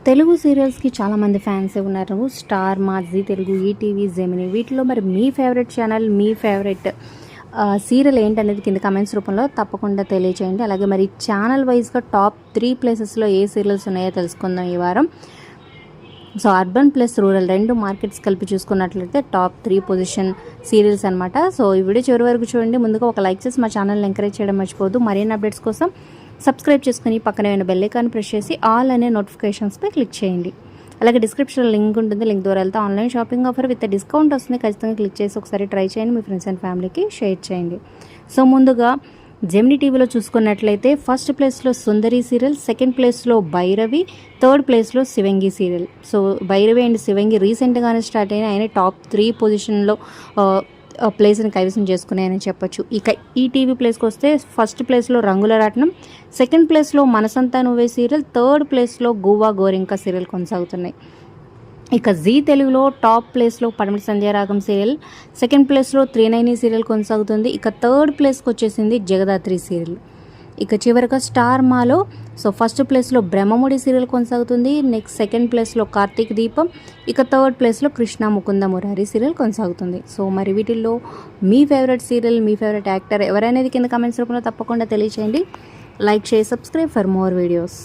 తెలుగు సీరియల్స్కి చాలామంది ఫ్యాన్స్ ఉన్నారు. స్టార్, మా జీ తెలుగు, ఈటీవీ, జెమినీ వీటిలో మరి మీ ఫేవరెట్ ఛానల్, మీ ఫేవరెట్ సీరియల్ ఏంటనేది కింద కమెంట్స్ రూపంలో తప్పకుండా తెలియచేయండి. అలాగే మరి ఛానల్ వైజ్గా టాప్ 3 ప్లేసెస్లో ఏ సీరియల్స్ ఉన్నాయో తెలుసుకుందాం ఈ వారం. So urban plus rural 2 markets కలిపి చూసుకున్నట్లయితే టాప్ 3 పొజిషన్ సీరియల్స్ అనమాట. సో ఈ వీడియో చివరి వరకు చూడండి. ముందుగా ఒక లైక్ చేసి మా ఛానల్ని ఎంకరేజ్ చేయడం మర్చిపోవద్దు. మరిన్ని అప్డేట్స్ కోసం సబ్స్క్రైబ్ చేసుకుని పక్కనే ఉన్న బెల్ ఐకాన్ ప్రెస్ చేసి ఆల్ అనే నోటిఫికేషన్స్పై క్లిక్ చేయండి. అలాగే డిస్క్రిప్షన్లో లింక్ ఉంటుంది. లింక్ ద్వారా వెళ్తే online shopping offer with discount వస్తుంది. ఖచ్చితంగా క్లిక్ చేసి ఒకసారి ట్రై చేయండి. మీ ఫ్రెండ్స్ అండ్ ఫ్యామిలీకి షేర్ చేయండి. సో ముందుగా జెమినీ టీవీలో చూసుకున్నట్లయితే ఫస్ట్ ప్లేస్లో సుందరి సీరియల్, సెకండ్ ప్లేస్లో భైరవి, థర్డ్ ప్లేస్లో శివంగి సీరియల్. సో భైరవి అండ్ శివంగి రీసెంట్గానే స్టార్ట్ అయిన ఆయన టాప్ 3 పొజిషన్లో ప్లేస్ని కైవసం చేసుకున్నాయని చెప్పొచ్చు. ఇక ఈ టీవీ ప్లేస్కి వస్తే ఫస్ట్ ప్లేస్లో రంగుల రాట్నం, సెకండ్ ప్లేస్లో మనసంతా నువ్వే సీరియల్, థర్డ్ ప్లేస్లో గువ్వా గోరింక సీరియల్ కొనసాగుతున్నాయి. ఇక జీ తెలుగులో టాప్ ప్లేస్లో పడమటి సంధ్యారాగం సీరియల్, సెకండ్ ప్లేస్లో 390 సీరియల్ కొనసాగుతుంది. ఇక థర్డ్ ప్లేస్కి వచ్చేసింది జగదాత్రి సీరియల్. ఇక చివరిగా స్టార్ మాలో సో ఫస్ట్ ప్లేస్లో బ్రహ్మముడి సీరియల్ కొనసాగుతుంది. నెక్స్ట్ సెకండ్ ప్లేస్లో కార్తీక్ దీపం, ఇక థర్డ్ ప్లేస్లో కృష్ణ ముకుంద మురారి సీరియల్ కొనసాగుతుంది. సో మరి వీటిల్లో మీ ఫేవరెట్ సీరియల్, మీ ఫేవరెట్ యాక్టర్ ఎవరనేది కింద కామెంట్స్ రూపంలో తప్పకుండా తెలియచేయండి. లైక్ చేసి సబ్స్క్రైబ్ ఫర్ మోర్ వీడియోస్.